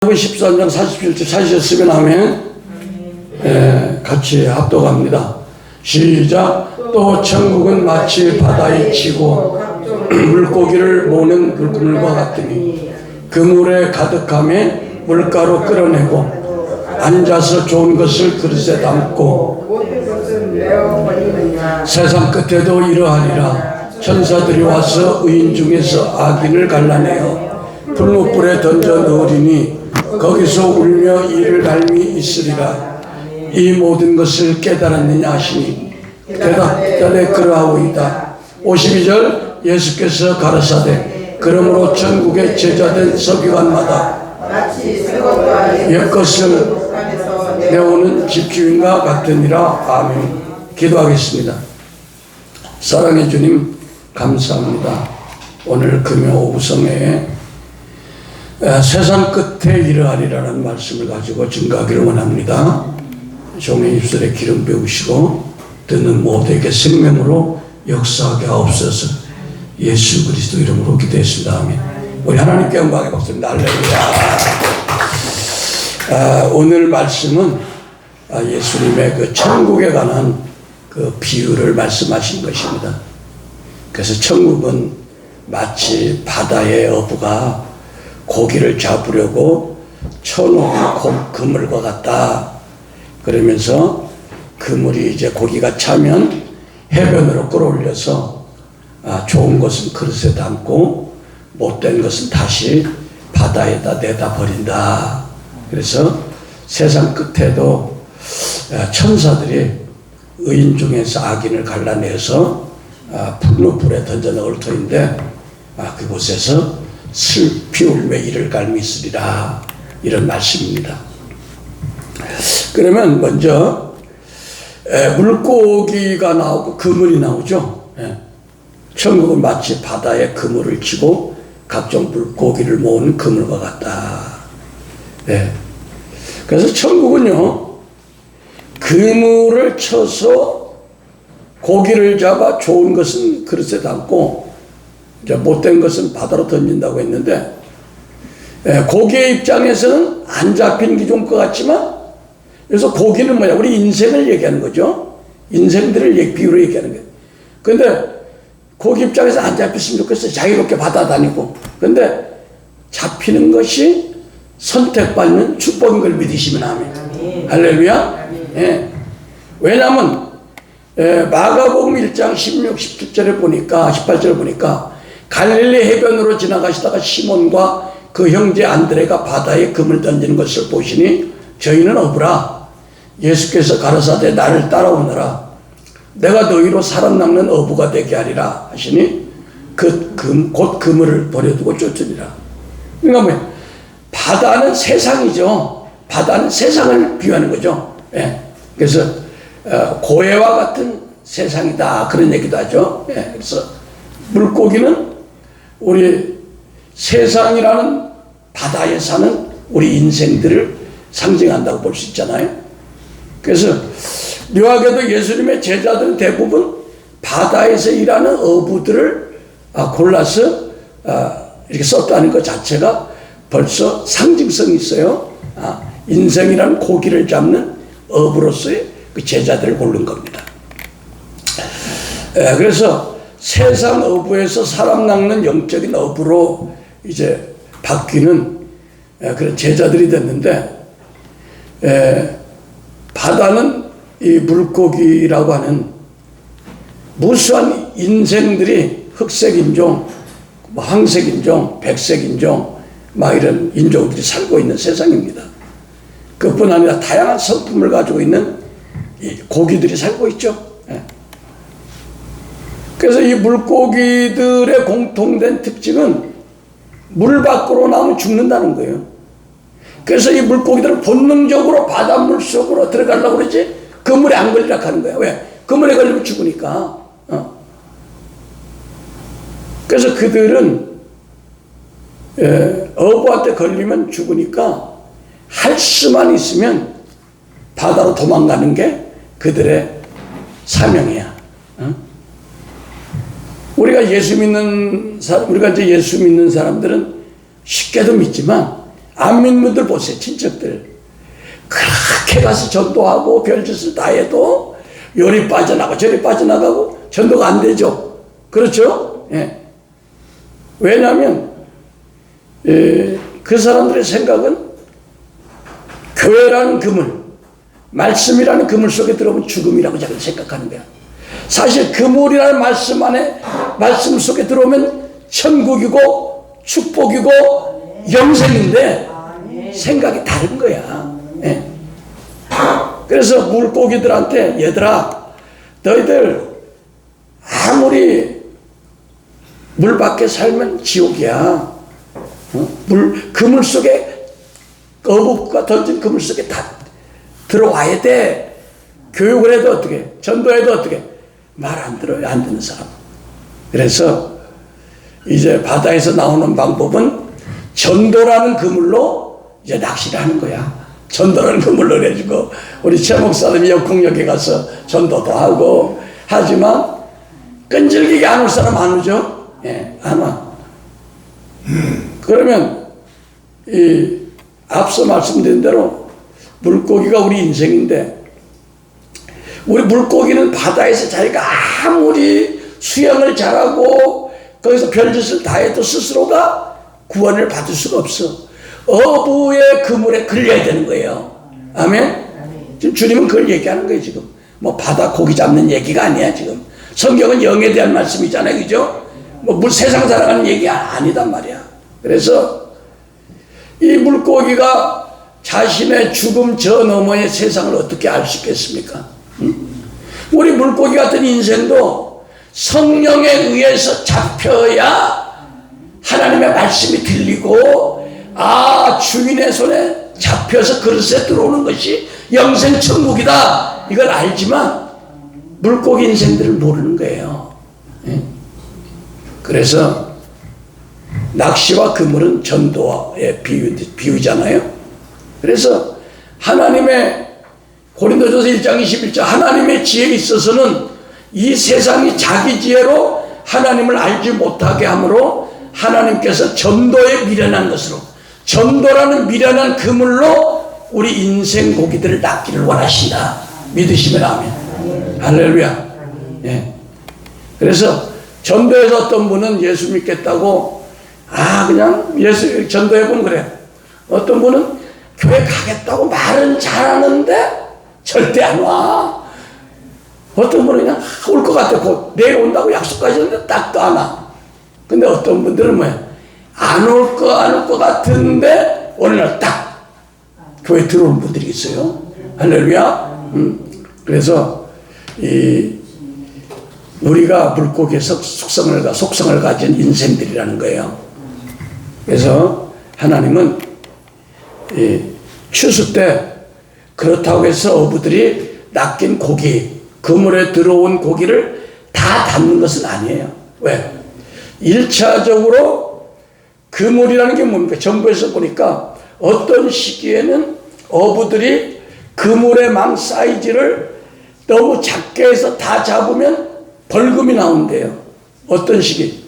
13장 47절 찾으셨으면 하면 같이 합독합니다. 시작. 또 천국은 마치 바다에 치고 물고기를 모는 물그물과 같으니 그물에 가득함에 물가로 끌어내고 앉아서 좋은 것을 그릇에 담고 세상 끝에도 이러하리라. 천사들이 와서 의인 중에서 악인을 갈라내어 불못불에 던져 넣으리니 거기서 울며 이를 갈미 있으리라. 이 모든 것을 깨달았느냐 하시니 대답하되 그러하오이다. 52절 예수께서 가라사대 그러므로 천국의 제자된 서기관마다 옛것을 내오는 집주인과 같으니라. 아멘. 기도하겠습니다. 사랑해 주님 감사합니다. 오늘 금요 오후 성회에 세상 끝에 이르하리라는 말씀을 가지고 증거하기를 원합니다. 종의 입술에 기름 부으시고 듣는 모두에게 생명으로 역사하게 하옵소서. 예수 그리스도 이름으로 기도했습니다. 아멘. 우리 하나님께 영광의 박수입니다. 할렐루야. 오늘 말씀은 예수님의 그 천국에 관한 그 비유를 말씀하신 것입니다. 그래서 천국은 마치 바다의 어부가 고기를 잡으려고 쳐놓은 그물과 같다. 그러면서 그물이 이제 고기가 차면 해변으로 끌어올려서 좋은 것은 그릇에 담고 못된 것은 다시 바다에다 내다 버린다. 그래서 세상 끝에도 천사들이 의인 중에서 악인을 갈라내서 불못불에 던져 넣을 터인데 그곳에서 슬피 울며 이를 갈미 있으리라. 이런 말씀입니다. 그러면 먼저 물고기가 나오고 그물이 나오죠. 천국은 마치 바다에 그물을 치고 각종 물고기를 모으는 그물과 같다. 그래서 천국은요, 그물을 쳐서 고기를 잡아 좋은 것은 그릇에 담고 이제 못된 것은 바다로 던진다고 했는데, 고기의 입장에서는 안 잡힌 게 좋은 것 같지만, 그래서 고기는 뭐냐? 우리 인생을 얘기하는 거죠. 인생들을 비유로 얘기하는 거예요. 근데 고기 입장에서 안 잡혔으면 좋겠어요. 자유롭게 바다 다니고. 근데 잡히는 것이 선택받는 축복인 걸 믿으시면 아멘. 할렐루야. 왜냐하면 마가복음 1장 16, 17절에 보니까 18절에 보니까 갈릴리 해변으로 지나가시다가 시몬과 그 형제 안드레가 바다에 금을 던지는 것을 보시니 저희는 어부라. 예수께서 가라사대 나를 따라오너라. 내가 너희로 사람 낚는 어부가 되게 하리라 하시니 곧 그물을 버려두고 쫓으리라. 그러니까 뭐야? 바다는 세상이죠. 바다는 세상을 비유하는 거죠. 그래서 고해와 같은 세상이다. 그런 얘기도 하죠. 그래서 물고기는 우리 세상이라는 바다에 사는 우리 인생들을 상징한다고 볼 수 있잖아요. 그래서 묘하게도 예수님의 제자들은 대부분 바다에서 일하는 어부들을 골라서 이렇게 썼다는 것 자체가 벌써 상징성이 있어요. 인생이라는 고기를 잡는 어부로서의 그 제자들을 고른 겁니다. 그래서 세상 어부에서 사람 낚는 영적인 어부로 이제 바뀌는 그런 제자들이 됐는데, 바다는 이 물고기라고 하는 무수한 인생들이 흑색인종, 황색인종, 백색인종, 막 이런 인종들이 살고 있는 세상입니다. 그뿐 아니라 다양한 성품을 가지고 있는 이 고기들이 살고 있죠. 그래서 이 물고기들의 공통된 특징은 물 밖으로 나오면 죽는다는 거예요. 그래서 이 물고기들은 본능적으로 바닷물 속으로 들어가려고 그러지 그물에 안 걸리라 하는 거예요. 왜? 그물에 걸리면 죽으니까. 그래서 그들은 어부한테 걸리면 죽으니까 할 수만 있으면 바다로 도망가는 게 그들의 사명이야. 우리가 예수 믿는 사람들은 쉽게도 믿지만 안 믿는 분들 보세요. 친척들. 그렇게 가서 전도하고 별짓을 다 해도 요리 빠져나가고 저리 빠져나가고 전도가 안 되죠. 그렇죠? 예. 왜냐하면 그 사람들의 생각은 교회라는 그물, 말씀이라는 그물 속에 들어오면 죽음이라고 자꾸 생각하는 거야. 사실 그물이라는 말씀 속에 들어오면 천국이고 축복이고 영생인데 생각이 다른 거야. 예. 그래서 물고기들한테 얘들아, 너희들 아무리 물 밖에 살면 지옥이야. 그물 속에 거북과 던진 그물 속에 다 들어와야 돼. 교육을 해도 어떻게, 전도해도 어떻게, 말 안 들어요. 안 듣는 사람. 그래서 이제 바다에서 나오는 방법은 전도라는 그물로 이제 낚시를 하는 거야. 전도라는 그물로 해주고, 우리 최 목사님이 역공역에 가서 전도도 하고 하지만 끈질기게 안 올 사람 안 오죠? 예, 안 와. 그러면 앞서 말씀드린 대로 물고기가 우리 인생인데, 우리 물고기는 바다에서 자기가 아무리 수영을 잘하고 거기서 별짓을 다 해도 스스로가 구원을 받을 수가 없어. 어부의 그물에 걸려야 되는 거예요. 아멘? 지금 주님은 그걸 얘기하는 거예요. 지금 뭐 바다 고기 잡는 얘기가 아니야. 지금 성경은 영에 대한 말씀이잖아요. 그죠? 뭐 세상 살아가는 얘기가 아니단 말이야. 그래서 이 물고기가 자신의 죽음 저 너머의 세상을 어떻게 알 수 있겠습니까? 우리 물고기 같은 인생도 성령에 의해서 잡혀야 하나님의 말씀이 들리고, 주인의 손에 잡혀서 그릇에 들어오는 것이 영생 천국이다, 이걸 알지만 물고기 인생들을 모르는 거예요. 그래서 낚시와 그물은 전도의 비유잖아요. 그래서 하나님의 고린도전서 1장 21절, 하나님의 지혜에 있어서는 이 세상이 자기 지혜로 하나님을 알지 못하게 하므로 하나님께서 전도에 미련한 것으로, 전도라는 미련한 그물로 우리 인생 고기들을 낚기를 원하신다. 믿으시면 아멘. 할렐루야. 예. 그래서 전도에서 어떤 분은 예수 믿겠다고 그냥 예수 전도해보면 그래. 어떤 분은 교회 가겠다고 말은 잘하는데 절대 안 와. 어떤 분은 그냥 올 것 같아. 곧 내일 온다고 약속까지 했는데 딱도 안 와. 근데 어떤 분들은 뭐야, 안 올 것 같은데 어느 날 딱 교회 들어오는 분들이 있어요. 할렐루야. 그래서 우리가 물고기의 속성을 가진 인생들이라는 거예요. 그래서 하나님은 추수 때 그렇다고 해서 어부들이 낚인 고기, 그물에 들어온 고기를 다 담는 것은 아니에요. 왜? 1차적으로 그물이라는 게 뭡니까? 정부에서 보니까 어떤 시기에는 어부들이 그물의 망 사이즈를 너무 작게 해서 다 잡으면 벌금이 나온대요. 어떤 시기?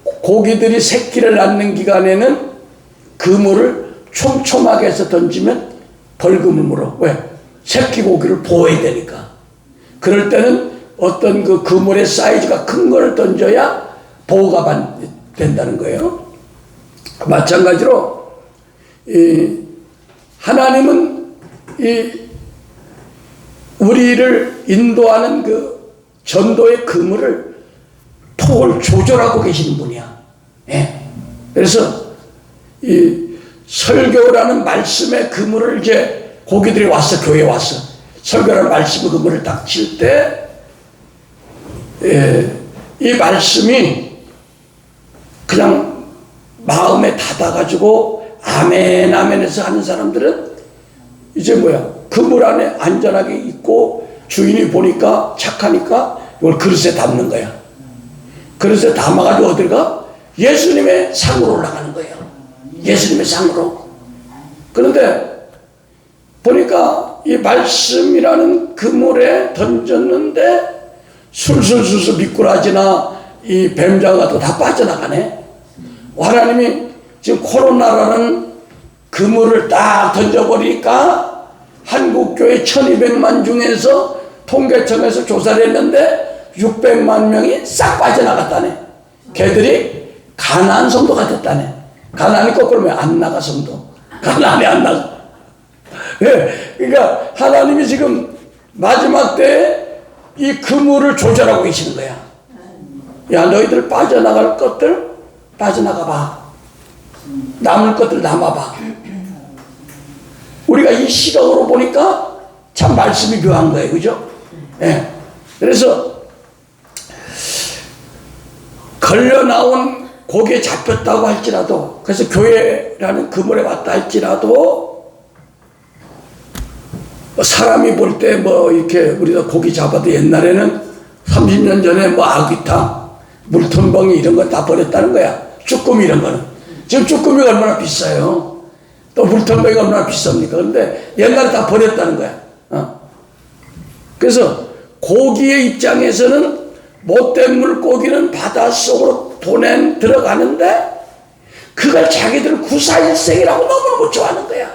고기들이 새끼를 낳는 기간에는 그물을 촘촘하게 해서 던지면 벌금을 물어. 왜? 새끼 고기를 보호해야 되니까. 그럴 때는 어떤 그 그물의 사이즈가 큰 거를 던져야 보호가 된다는 거예요. 마찬가지로 하나님은 우리를 인도하는 그 전도의 그물을 폭을 조절하고 계시는 분이야. 예. 그래서 설교라는 말씀의 그물을 이제 고기들이 와서 교회에 와서 설교라는 말씀의 그물을 딱 칠 때 이 말씀이 그냥 마음에 닫아가지고 아멘 아멘 해서 하는 사람들은 이제 뭐야, 그물 안에 안전하게 있고 주인이 보니까 착하니까 이걸 그릇에 담는 거야. 그릇에 담아가지고 어딜 가? 예수님의 상으로 올라가는 거예요. 예수님의 상으로. 그런데 보니까 이 말씀이라는 그물에 던졌는데 술술술술 미꾸라지나 이 뱀장어도 다 빠져나가네. 하나님이 지금 코로나라는 그물을 딱 던져버리니까 한국교회 1200만 중에서 통계청에서 조사를 했는데 600만 명이 싹 빠져나갔다네. 걔들이 가나안 성도가 됐다네. 가나안이 거꾸로 안 나가 성도. 가나안이 안 나가. 네, 그러니까 하나님이 지금 마지막 때에 이 그물을 조절하고 계시는 거야. 야, 너희들 빠져나갈 것들 빠져나가 봐. 남을 것들 남아봐. 우리가 이 시각으로 보니까 참 말씀이 묘한 거예요. 그죠? 예. 그래서 걸려 나온 고기에 잡혔다고 할지라도, 그래서 교회라는 그물에 왔다 할지라도, 사람이 볼 때 뭐 이렇게 우리가 고기 잡아도 옛날에는 30년 전에 뭐 아귀탕, 물통벙이 이런 거 다 버렸다는 거야. 쭈꾸미 이런 거는. 지금 쭈꾸미가 얼마나 비싸요. 또 물통벙이가 얼마나 비쌉니까. 그런데 옛날에 다 버렸다는 거야. 그래서 고기의 입장에서는 못된 물고기는 바닷속으로 들어가는데 그걸 자기들 구사일생이라고 너무너무 좋아하는 거야.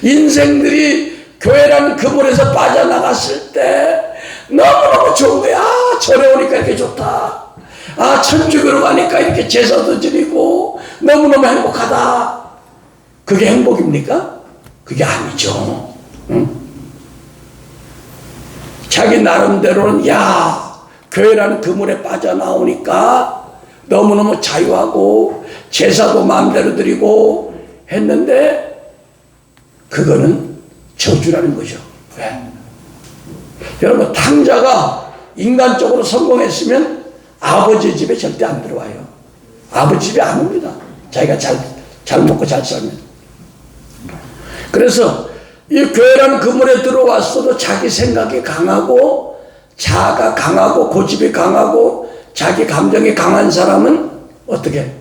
인생들이 교회라는 그물에서 빠져나갔을 때 너무너무 좋은 거야. 아, 절에 오니까 이렇게 좋다. 아, 천주교로 가니까 이렇게 제사도 드리고 너무너무 행복하다. 그게 행복입니까? 그게 아니죠. 응? 자기 나름대로는 교회라는 그물에 빠져나오니까 너무너무 자유하고 제사도 마음대로 드리고 했는데 그거는 저주라는 거죠. 왜? 여러분, 탕자가 인간적으로 성공했으면 아버지 집에 절대 안 들어와요. 아버지 집에 안 옵니다. 자기가 잘 먹고 잘 살면. 그래서 이 교회라는 그물에 들어왔어도 자기 생각이 강하고 자아가 강하고 고집이 강하고 자기 감정이 강한 사람은 어떻게?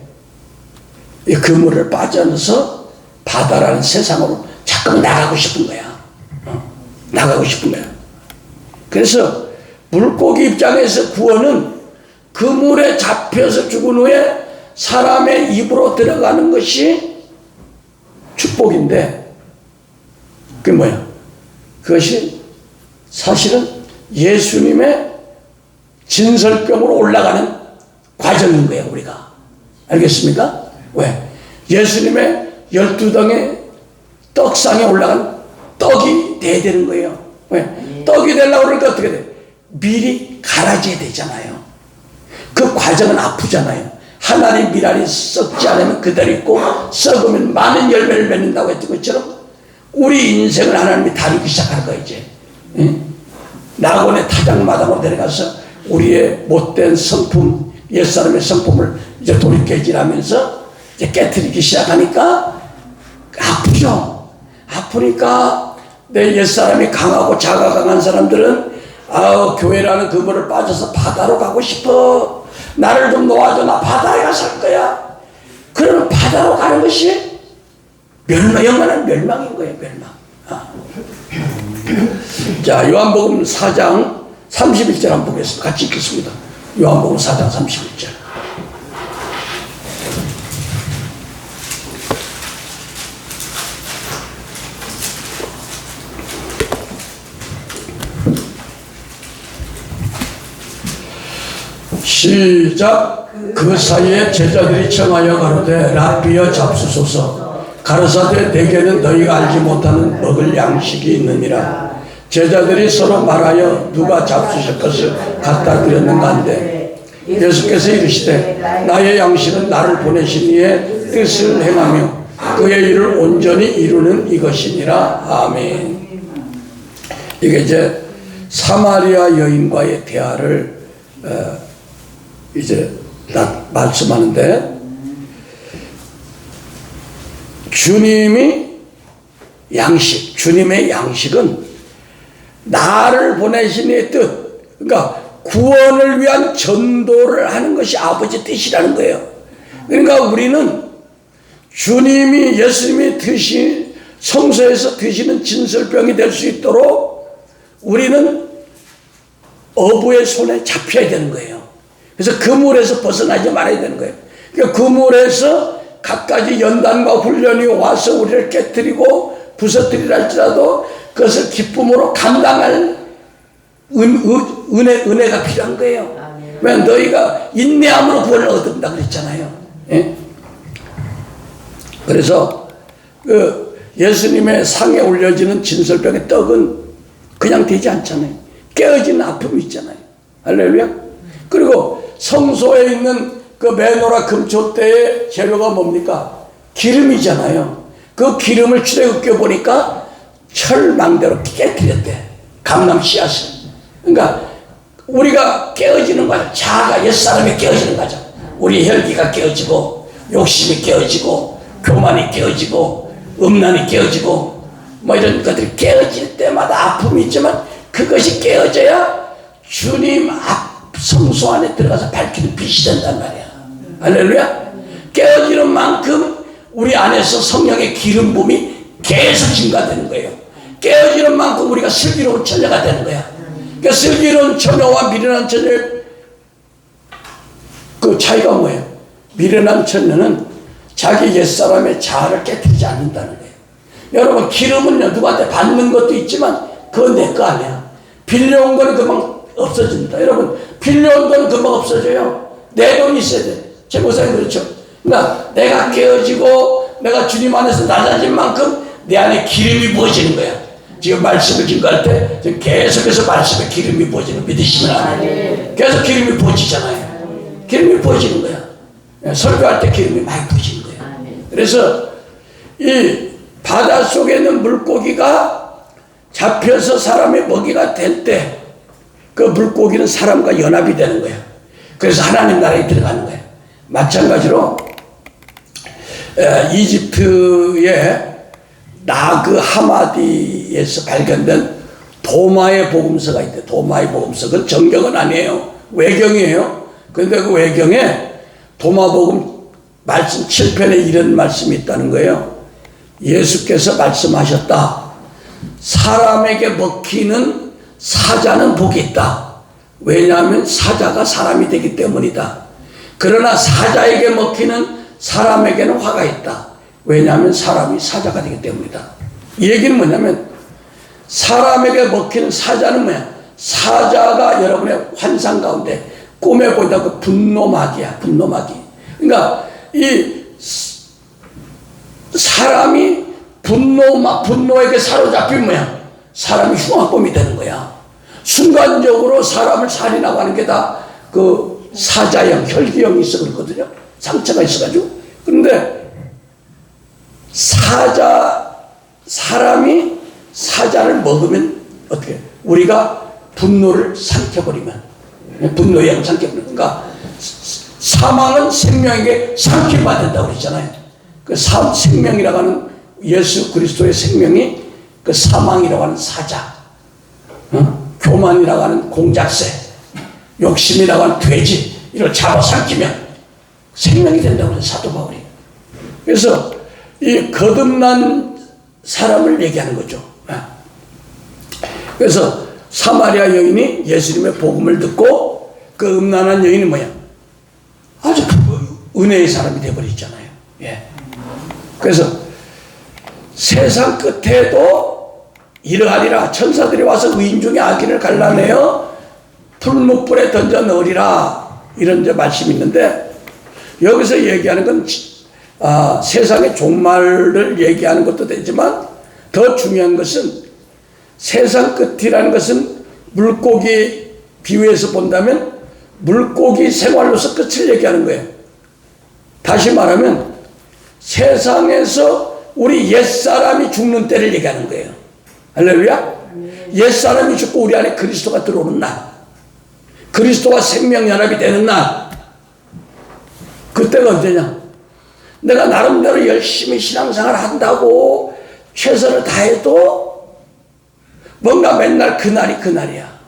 이 그물을 빠져서 바다라는 세상으로 자꾸 나가고 싶은 거야. 나가고 싶은 거야. 그래서 물고기 입장에서 구원은 그물에 잡혀서 죽은 후에 사람의 입으로 들어가는 것이 축복인데 그게 뭐야? 그것이 사실은 예수님의 진설병으로 올라가는 과정인 거예요, 우리가. 알겠습니까? 왜? 예수님의 12덩의 떡상에 올라간 떡이 돼야 되는 거예요. 왜? 떡이 되려고 그러니까 어떻게 돼? 미리 갈아져야 되잖아요. 그 과정은 아프잖아요. 하나의 미랄이 썩지 않으면 그대로 있고 썩으면 많은 열매를 맺는다고 했던 것처럼 우리 인생을 하나님이 다루기 시작할 거야, 이제. 낙원의 타작마당으로 내려가서 우리의 못된 성품, 옛사람의 성품을 이제 돌이켜지라면서 이제 깨트리기 시작하니까 아프죠. 아프니까 내 옛사람이 강하고 자가 강한 사람들은 교회라는 그물을 빠져서 바다로 가고 싶어. 나를 좀 놓아줘. 나 바다에 가서 살 거야. 그러면 바다로 가는 것이 영원한 멸망인 거예요, 멸망. 자, 요한복음 4장 31절 한번 보겠습니다. 같이 읽겠습니다. 요한복음 4장 31절. 시작. 그 사이에 제자들이 청하여 가로되 라비여 잡수소서. 가르사대 내게는 너희가 알지 못하는 먹을 양식이 있느니라. 제자들이 서로 말하여 누가 잡수실 것을 갖다 드렸는가 한데 예수께서 이르시되 나의 양식은 나를 보내신 이의 뜻을 행하며 그의 일을 온전히 이루는 이것이니라. 아멘. 이게 이제 사마리아 여인과의 대화를 이제 딱 말씀하는데 주님의 양식은 나를 보내신 이의 뜻, 그러니까 구원을 위한 전도를 하는 것이 아버지 뜻이라는 거예요. 그러니까 우리는 주님이 예수님이 성소에서 드시는 진설병이 될 수 있도록 우리는 어부의 손에 잡혀야 되는 거예요. 그래서 그물에서 벗어나지 말아야 되는 거예요. 그러니까 그물에서 갖가지 연단과 훈련이 와서 우리를 깨뜨리고 부서뜨리라 할지라도 그것을 기쁨으로 감당할 은혜가 필요한 거예요. 왜? 너희가 인내함으로 구원을 얻는다 그랬잖아요. 예? 그래서 그 예수님의 상에 올려지는 진설병의 떡은 그냥 되지 않잖아요. 깨어지는 아픔이 있잖아요. 할렐루야. 그리고 성소에 있는 그 메노라 금초대의 재료가 뭡니까? 기름이잖아요. 그 기름을 줄에 으깨 보니까 철망대로 깨뜨렸대. 감람 씨앗을. 그러니까 우리가 깨어지는 거야. 자아가 옛사람이 깨어지는 거죠. 우리 혈기가 깨어지고 욕심이 깨어지고 교만이 깨어지고 음란이 깨어지고 뭐 이런 것들이 깨어질 때마다 아픔이 있지만 그것이 깨어져야 주님 앞 성소 안에 들어가서 밝히는 빛이 된단 말이야. 할렐루야. 깨어지는 만큼 우리 안에서 성령의 기름 부음이 계속 증가되는 거예요. 깨어지는 만큼 우리가 슬기로운 처녀가 되는 거야. 그러니까 슬기로운 처녀와 미련한 처녀의 그 차이가 뭐예요? 미련한 처녀는 자기 옛사람의 자아를 깨뜨리지 않는다는 거예요. 여러분, 기름은요, 누구한테 받는 것도 있지만 그건 내 거 아니야. 빌려온 거는 금방 없어집니다. 여러분, 빌려온 거는 금방 없어져요. 내 돈이 있어야 돼. 제 목사님 그렇죠. 그러니까 내가 깨어지고 내가 주님 안에서 낮아진 만큼 내 안에 기름이 부어지는 거야. 지금 말씀을 증거할 때 지금 계속해서 말씀에 기름이 부어지는 믿으시면 안 돼요. 계속 기름이 부어지잖아요. 기름이 부어지는 거야. 설교할 때 기름이 많이 부어지는 거야. 그래서 이 바다 속에 있는 물고기가 잡혀서 사람의 먹이가 될 때 그 물고기는 사람과 연합이 되는 거야. 그래서 하나님 나라에 들어가는 거야. 마찬가지로 이집트의 나그 하마디에서 발견된 도마의 복음서가 있대. 도마의 복음서. 그건 정경은 아니에요. 외경이에요. 그런데 그 외경에 도마복음 말씀 7편에 이런 말씀이 있다는 거예요. 예수께서 말씀하셨다. 사람에게 먹히는 사자는 복이 있다. 왜냐하면 사자가 사람이 되기 때문이다. 그러나 사자에게 먹히는 사람에게는 화가 있다. 왜냐하면 사람이 사자가 되기 때문이다. 이 얘기는 뭐냐면 사람에게 먹히는 사자는 뭐야? 사자가 여러분의 환상 가운데 꿈에 보이다 그 분노막이야. 분노막이. 그러니까 이 사람이 분노에게 사로잡히면 뭐야? 사람이 흉악범이 되는 거야. 순간적으로 사람을 살인하고 하는 게 다 그 사자형, 혈기형이 있어 그렇거든요. 상처가 있어가지고. 그런데 사람이 사자를 먹으면 어떻게? 우리가 분노를 삼켜버리면, 분노의 양 삼켜버리면, 그러니까 사망은 생명에게 삼킴받는다고 그랬잖아요. 그 생명이라고 하는 예수 그리스도의 생명이 그 사망이라고 하는 사자, 교만이라고 하는 공작새, 욕심이라고 하는 돼지, 이걸 잡아삼키면 생명이 된다고 그래요, 사도 바울이. 그래서 이 거듭난 사람을 얘기하는 거죠. 그래서 사마리아 여인이 예수님의 복음을 듣고 그 음란한 여인이 뭐야? 아주 은혜의 사람이 되어버렸잖아요. 예. 그래서 세상 끝에도 이러하리라. 천사들이 와서 의인 중에 악인을 갈라내어 풀무불에 던져 넣으리라. 이런 이제 말씀이 있는데 여기서 얘기하는 건 세상의 종말을 얘기하는 것도 되지만 더 중요한 것은 세상 끝이라는 것은 물고기 비유해서 본다면 물고기 생활로서 끝을 얘기하는 거예요. 다시 말하면 세상에서 우리 옛사람이 죽는 때를 얘기하는 거예요. 할렐루야. 옛사람이 죽고 우리 안에 그리스도가 들어오는 날, 그리스도와 생명연합이 되는 날, 그때가 언제냐? 내가 나름대로 열심히 신앙생활 한다고 최선을 다해도 뭔가 맨날 그날이 그날이야.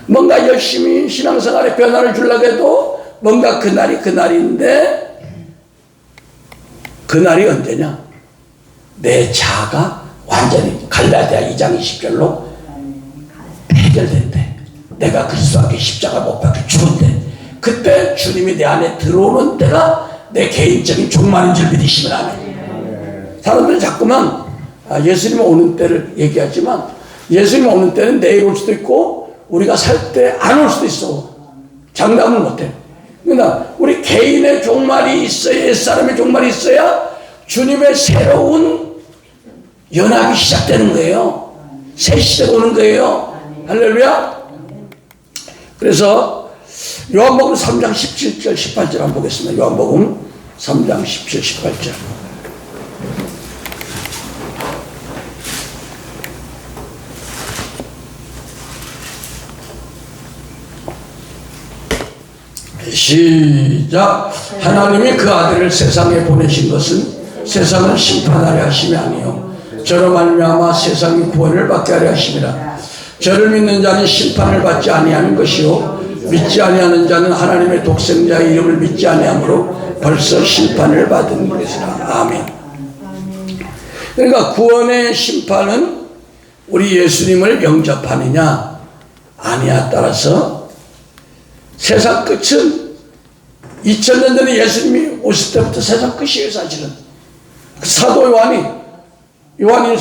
뭔가 열심히 신앙생활에 변화를 주려고 해도 뭔가 그날이 그날인데 그날이 언제냐? 내 자아가 완전히 갈라디아 2장 20절로 해결된대. 내가 그리스도와 함께 십자가 못 박혀 죽은데 그때 주님이 내 안에 들어오는 때가 내 개인적인 종말인 줄 믿으시면 아멘. 사람들이 자꾸만 예수님 오는 때를 얘기하지만 예수님 오는 때는 내일 올 수도 있고 우리가 살 때 안 올 수도 있어. 장담을 못해. 그러나 우리 개인의 종말이 있어야, 옛사람의 종말이 있어야 주님의 새로운 연합이 시작되는 거예요. 새 시대가 오는 거예요. 할렐루야. 그래서 요한복음 3장 17절 18절 한번 보겠습니다. 요한복음 3장 17, 18절. 시작. 하나님이 그 아들을 세상에 보내신 것은 세상을 심판하려 하심이 아니요 저로 말미암아 세상이 구원을 받게 하려 하심이라. 저를 믿는 자는 심판을 받지 아니하는 것이요 믿지 아니하는 자는 하나님의 독생자의 이름을 믿지 아니하므로 벌써 심판을 받은 것이라. 아멘. 그러니까 구원의 심판은 우리 예수님을 영접하느냐 아니냐 따라서 세상 끝은 2000년 전에 예수님이 오실 때부터 세상 끝이에요. 사실은 사도 요한이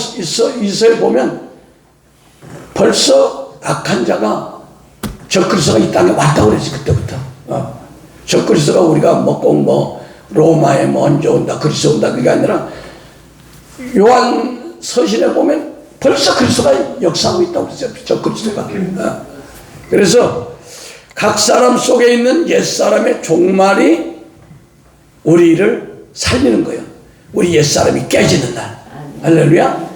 이서에 보면 벌써 악한 자가 적그리스도가 이 땅에 왔다고 그랬지. 그때부터 적그리스도가 우리가 꼭 로마에 먼저 온다 그리스도 온다 그게 아니라 요한 서신에 보면 벌써 그리스도가 역사하고 있다고 그랬어요. 적그리스도가. 그래서 각 사람 속에 있는 옛사람의 종말이 우리를 살리는 거예요. 우리 옛사람이 깨지는 날. 할렐루야.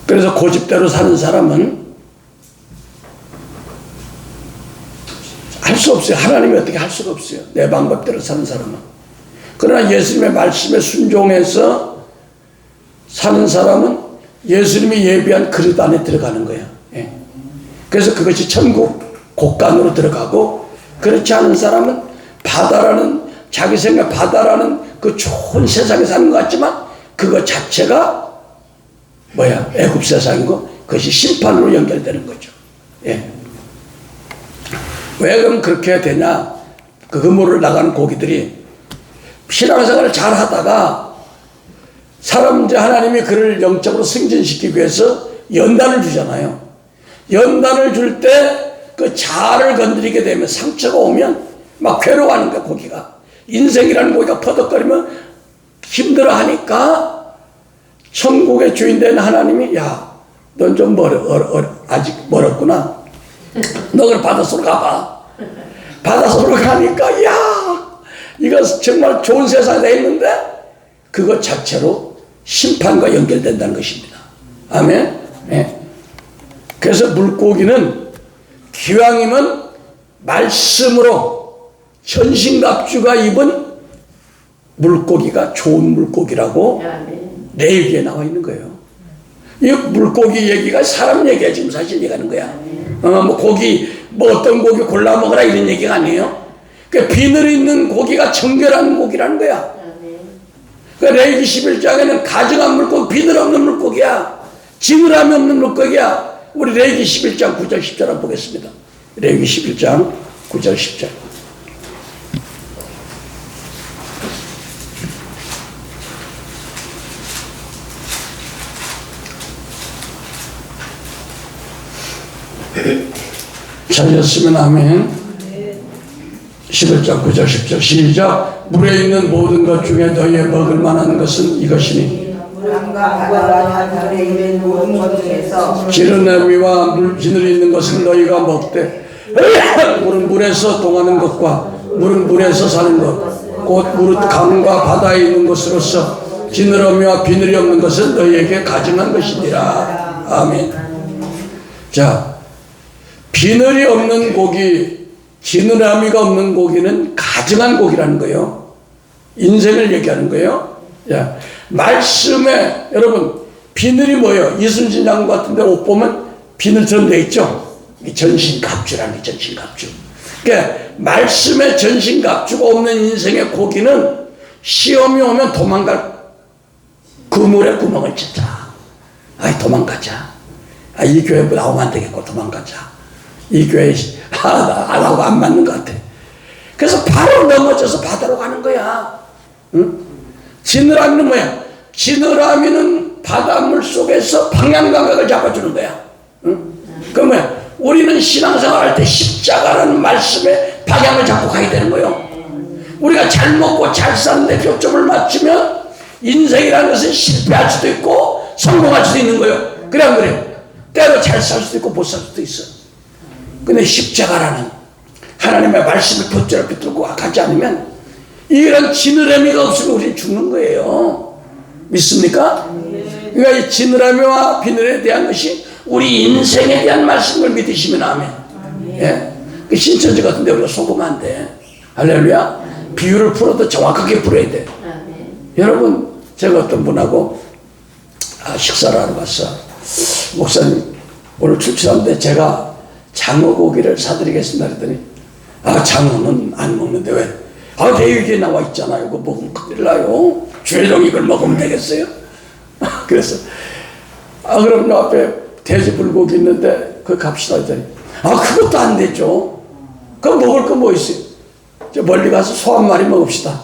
그래서 고집대로 사는 사람은 할 수 없어요. 하나님이 어떻게 할 수가 없어요. 내 방법대로 사는 사람은. 그러나 예수님의 말씀에 순종해서 사는 사람은 예수님이 예비한 그릇 안에 들어가는 거예요. 예. 그래서 그것이 천국 곳간으로 들어가고, 그렇지 않은 사람은 바다라는, 자기 생각 바다라는 그 좋은 세상에 사는 것 같지만 그것 자체가 애굽 세상이고 그것이 심판으로 연결되는 거죠. 예. 왜 그럼 그렇게 되냐? 그 그물을 나가는 고기들이 신앙생활을 잘 하다가 이제 하나님이 그를 영적으로 승진시키기 위해서 연단을 주잖아요. 연단을 줄 때 그 자아를 건드리게 되면 상처가 오면 막 괴로워하는 거야, 고기가. 인생이라는 고기가 퍼덕거리면 힘들어 하니까 천국의 주인 된 하나님이 넌 좀 아직 멀었구나. 너 그럼 바닷속으로 가봐. 바닷속으로 가니까 이거 정말 좋은 세상에 돼 있는데 그것 자체로 심판과 연결된다는 것입니다. 아멘. 네. 그래서 물고기는 기왕이면 말씀으로 전신갑주가 입은 물고기가 좋은 물고기라고 레위기에 나와 있는 거예요. 이 물고기 얘기가 사람 얘기야. 지금 사실 얘기하는 거야. 어떤 고기 골라 먹으라 이런 얘기가 아니에요. 그러니까 비늘 있는 고기가 정결한 고기라는 거야. 그러니까 레위기 11장에는 가증한 물고기, 비늘 없는 물고기야. 지느러미 없는 물고기야. 우리 레위기 11장 9절 10절 한번 보겠습니다. 레위기 11장 9절 10절. 찾으셨으면 아멘. 11장 9절 10절 시작. 물에 있는 모든 것 중에 너희의 먹을 만한 것은 이것이니 기르나미와 물지늘이 있는 것은 너희가 먹되 물은 물에서 동하는 것과 물은 물에서 사는 것 곧 무릇 강과 바다에 있는 것으로서 지느러미와 비늘이 없는 것은 너희에게 가증한 것이니라. 아멘. 자, 비늘이 없는 고기, 지느러미가 없는 고기는 가증한 고기라는 거예요. 인생을 얘기하는 거예요. 야, 말씀에 여러분 비늘이 뭐예요? 이순신 장군 같은 데 옷 보면 비늘처럼 돼 있죠. 이게 전신갑주라는 게 전신갑주. 그러니까 말씀에 전신갑주가 없는 인생의 고기는 시험이 오면 도망갈, 그물에 구멍을 쳤자. 도망가자. 이 교회 나오면 안 되겠고 도망가자. 이 교회 나하고 안 맞는 것 같아. 그래서 바로 넘어져서 바다로 가는 거야. 응? 지느러미는 뭐야? 지느러미는 바닷물 속에서 방향 감각을 잡아주는 거야. 응? 그 뭐야? 우리는 신앙생활 할 때 십자가라는 말씀에 방향을 잡고 가야 되는 거예요. 우리가 잘 먹고 잘 사는데 표점을 맞추면 인생이라는 것은 실패할 수도 있고 성공할 수도 있는 거예요. 그래 안 그래요? 때로 잘 살 수도 있고 못 살 수도 있어. 근데 십자가라는 하나님의 말씀을 표점을 붙들고 가지 않으면 이런 지느러미가 없으면 우리는 죽는 거예요. 믿습니까? 그러니까 이 지느러미와 비늘에 대한 것이 우리 인생에 대한 말씀을 믿으시면 아멘. 예? 그 신천지 같은데 우리가 속으면 안 돼. 할렐루야. 비유를 풀어도 정확하게 풀어야 돼. 여러분, 제가 어떤 분하고 식사를 하러 갔어. 목사님, 오늘 출출한데 제가 장어고기를 사드리겠습니다. 그랬더니, 장어는 안 먹는데 왜? 내 위기에 나와 있잖아요. 이거 먹으면 큰일 나요. 주일용 이걸 먹으면 되겠어요? 그래서, 그럼 요 앞에 돼지 불고기 있는데, 그거 갑시다. 했더니, 그것도 안 되죠. 그럼 먹을 거 뭐 있어요? 저 멀리 가서 소 한 마리 먹읍시다.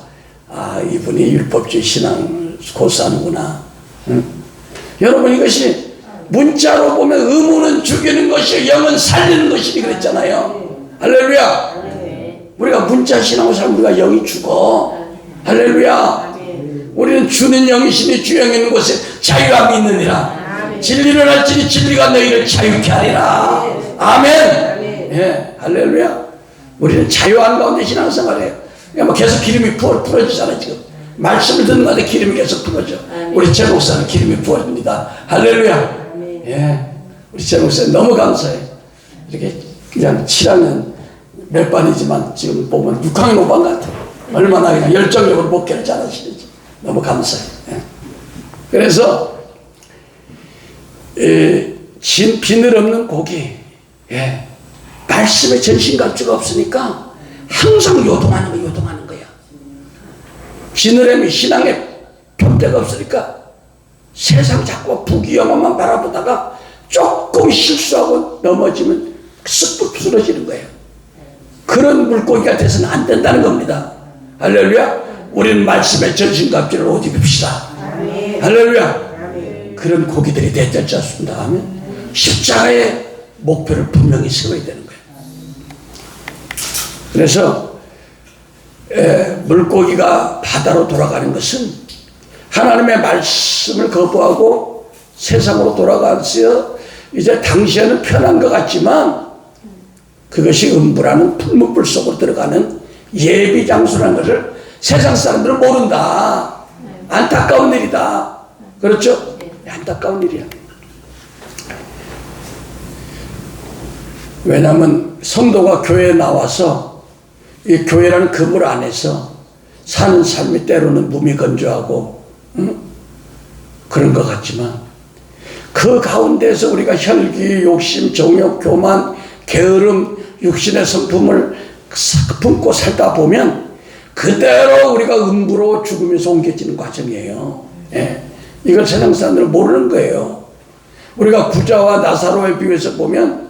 이분이 율법주의 신앙을 고수하는구나. 응? 여러분, 이것이 문자로 보면 의무는 죽이는 것이 영은 살리는 것이니 그랬잖아요. 할렐루야. 우리가 문자 신앙을 살면 우리가 영이 죽어. 할렐루야. 우리는 주는 영이시니 주 영이 있는 곳에 자유함이 있느니라. 진리를 알지니 진리가 너희를 자유케 하리라. 아멘. 예, 할렐루야. 우리는 자유한 가운데 신앙생활해요. 그러니까 계속 기름이 부어지잖아요. 지금 말씀을 듣는 가운데 기름이 계속 부어져. 우리 제 목사는 기름이 부어집니다. 할렐루야. 예, 우리 제 목사님 너무 감사해요. 이렇게 그냥 7학년 몇 반이지만 지금 보면 6학년 5반 같아요. 얼마나 그냥 열정적으로 목회를 잘하시는지 너무 감사해요. 예. 그래서 비늘 없는 고기, 예. 말씀에 전신갑주가 없으니까 항상 요동하는 거야. 지느러미 신앙에 편대가 없으니까 세상 자꾸 부귀영화만 바라보다가 조금 실수하고 넘어지면 쓱 부러지는 거예요. 그런 물고기가 돼서는 안 된다는 겁니다. 할렐루야. 우리는 말씀에 전신갑주를 옷 입읍시다. 할렐루야. 그런 고기들이 되지 않습니다. 하면 십자가의 목표를 분명히 세워야 되는 거예요. 그래서 물고기가 바다로 돌아가는 것은 하나님의 말씀을 거부하고 세상으로 돌아가서 이제 당시에는 편한 것 같지만 그것이 음부라는 풀무불 속으로 들어가는 예비 장소라는 것을 세상 사람들은 모른다. 안타까운 일이다. 그렇죠? 안타까운 일이야. 왜냐하면 성도가 교회에 나와서 이 교회라는 그물 안에서 사는 삶이 때로는 무미건조하고 그런 것 같지만 그 가운데서 우리가 혈기, 욕심, 정욕, 교만, 게으름, 육신의 성품을 품고 살다 보면 그대로 우리가 음부로 죽으면서 옮겨지는 과정이에요. 예. 이걸 세상 사람들은 모르는 거예요. 우리가 부자와 나사로의 비유에서 보면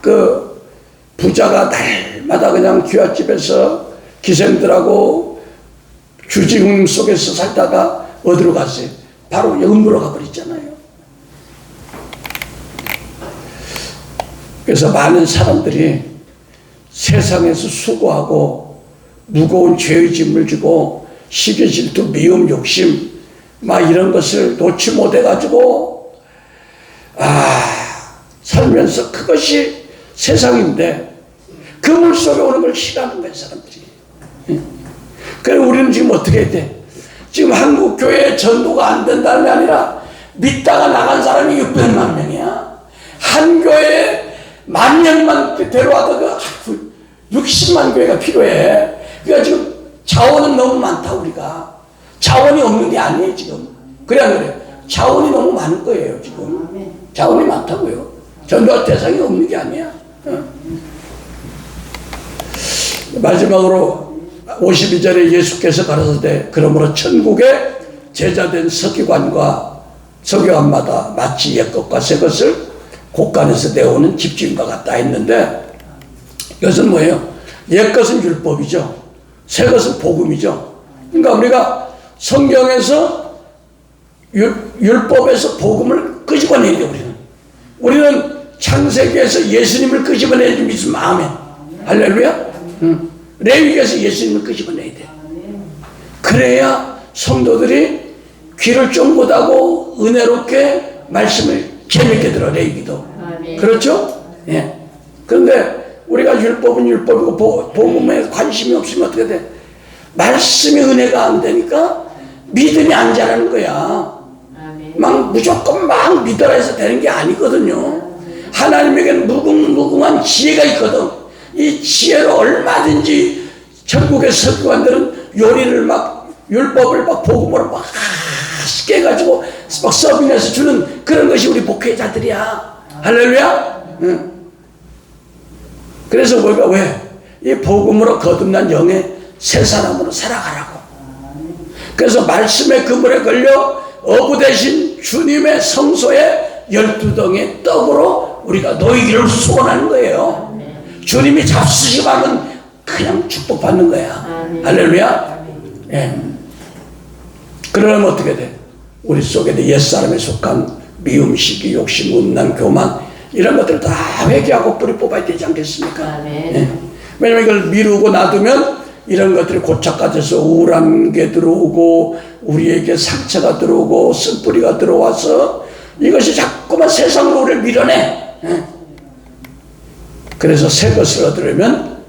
그 부자가 날마다 그냥 귀갓집에서 기생들하고 주지훈 속에서 살다가 어디로 갔어요? 바로 음부로 가버렸잖아요. 그래서 많은 사람들이 세상에서 수고하고 무거운 죄의 짐을 지고 시기 질투 미움 욕심 막 이런 것을 놓지 못해가지고 살면서 그것이 세상인데 그 물 속에 오는 걸 싫어하는 거예요 사람들이. 그래서 우리는 지금 어떻게 해야 돼? 지금 한국 교회 전도가 안 된다는 게 아니라 믿다가 나간 사람이 600만 명이야. 한 교회에 10,000명만 데려와도 60만 교회가 필요해. 그러니까 지금 자원은 너무 많다. 우리가 자원이 없는 게 아니에요 지금. 그래 안 그래? 자원이 너무 많은 거예요 지금. 자원이 많다고요. 전도할 대상이 없는 게 아니야. 마지막으로 52절에 예수께서 가라사대 그러므로 천국의 제자된 서기관과 서기관마다 마치 옛것과 새것을 곳간에서 내오는 집주인과 같다 했는데 이것은 뭐예요? 옛 것은 율법이죠. 새 것은 복음이죠. 그러니까 우리가 성경에서 율법에서 복음을 끄집어내야 돼. 우리는 창세기에서 예수님을 끄집어내야 돼. 믿으면 아멘. 할렐루야. 레위기에서 예수님을 끄집어내야 돼. 그래야 성도들이 귀를 쫑긋하고 은혜롭게 말씀을 재밌게 들어. 레위기도 그렇죠? 예. 그런데 우리가 율법은 율법이고 복음에 관심이 없으면 어떻게 돼? 말씀이 은혜가 안 되니까 믿음이 안 자라는 거야. 막 무조건 막 믿어라 해서 되는 게 아니거든요. 하나님에게는 무궁무궁한 지혜가 있거든. 이 지혜로 얼마든지 전국의 설교관들은 요리를 막 율법을 막 복음으로 막 쉽게 해가지고 막 서빙해서 주는 그런 것이 우리 목회자들이야. 할렐루야. 응. 그래서 우리가 왜 이 복음으로 거듭난 영의 새 사람으로 살아가라고. 그래서 말씀의 그물에 걸려 어부되신 주님의 성소의 12덩의 떡으로 우리가 놓이기를 소원하는 거예요. 주님이 잡수시면 그냥 축복받는 거야. 할렐루야. 예. 그러면 어떻게 돼? 우리 속에 옛사람에 속한 미움, 시기, 욕심, 음란, 교만 이런 것들을 다 회개하고 뿌리 뽑아야 되지 않겠습니까? 예. 왜냐면 이걸 미루고 놔두면 이런 것들이 고착화 돼서 우울한 게 들어오고 우리에게 상처가 들어오고 쓴뿌리가 들어와서 이것이 자꾸만 세상으로 우리를 밀어내. 그래서 새 것을 얻으려면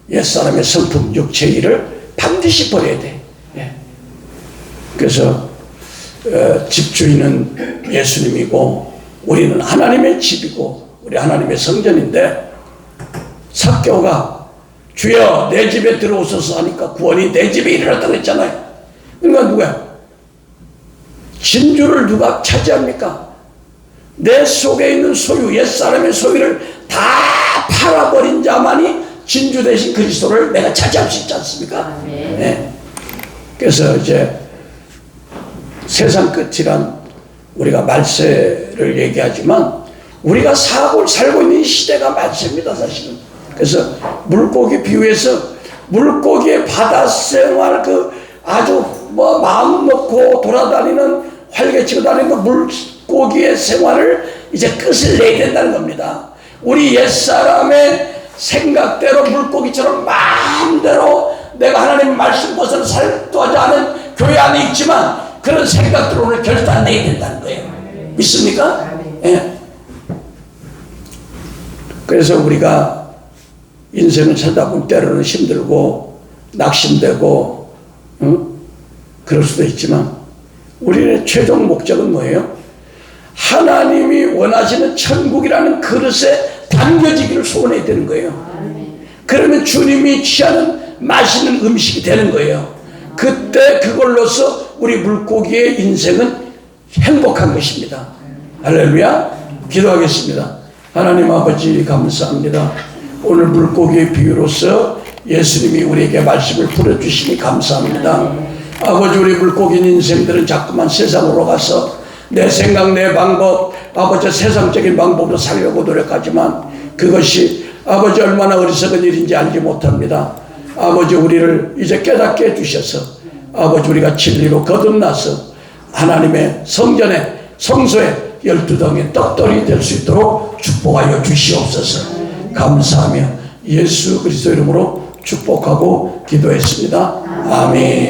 옛사람의 성품, 육체의 일을 반드시 버려야 돼. 그래서 집주인은 예수님이고 우리는 하나님의 집이고 우리 하나님의 성전인데 삭개오가 주여 내 집에 들어오소서 하니까 구원이 내 집에 이르렀다고 했잖아요. 그러니까 누구야? 진주를 누가 차지합니까? 내 속에 있는 소유, 옛사람의 소유를 다 팔아버린 자만이 진주 대신 그리스도를 내가 차지할 수 있지 않습니까? 네. 그래서 이제 세상 끝이란 우리가 말세를 얘기하지만 우리가 살고 있는 시대가 말세입니다, 사실은. 그래서 물고기 비유해서 물고기의 바다 생활 아주 마음 놓고 돌아다니는 활개치고 다니는 물고기의 생활을 이제 끝을 내야 된다는 겁니다. 우리 옛사람의 생각대로 물고기처럼 마음대로 내가 하나님 말씀 벗어나 살도 하지 않은 교회 안에 있지만 그런 생각들을 오늘 결단내야 된다는 거예요. 믿습니까? 예. 그래서 우리가 인생을 살다 보면 때로는 힘들고 낙심되고 그럴 수도 있지만 우리의 최종 목적은 뭐예요? 하나님이 원하시는 천국이라는 그릇에 담겨지기를 소원해야 되는 거예요. 그러면 주님이 취하는 맛있는 음식이 되는 거예요. 그때 그걸로서 우리 물고기의 인생은 행복한 것입니다. 할렐루야. 기도하겠습니다. 하나님 아버지 감사합니다. 오늘 물고기의 비유로서 예수님이 우리에게 말씀을 풀어주시니 감사합니다. 아버지 우리 물고기 인생들은 자꾸만 세상으로 가서 내 생각 내 방법 아버지 세상적인 방법으로 살려고 노력하지만 그것이 아버지 얼마나 어리석은 일인지 알지 못합니다. 아버지 우리를 이제 깨닫게 해주셔서 아버지 우리가 진리로 거듭나서 하나님의 성전에 성소에 12덩의 떡돌이 될 수 있도록 축복하여 주시옵소서. 감사하며 예수 그리스도 이름으로 축복하고 기도했습니다. 아멘.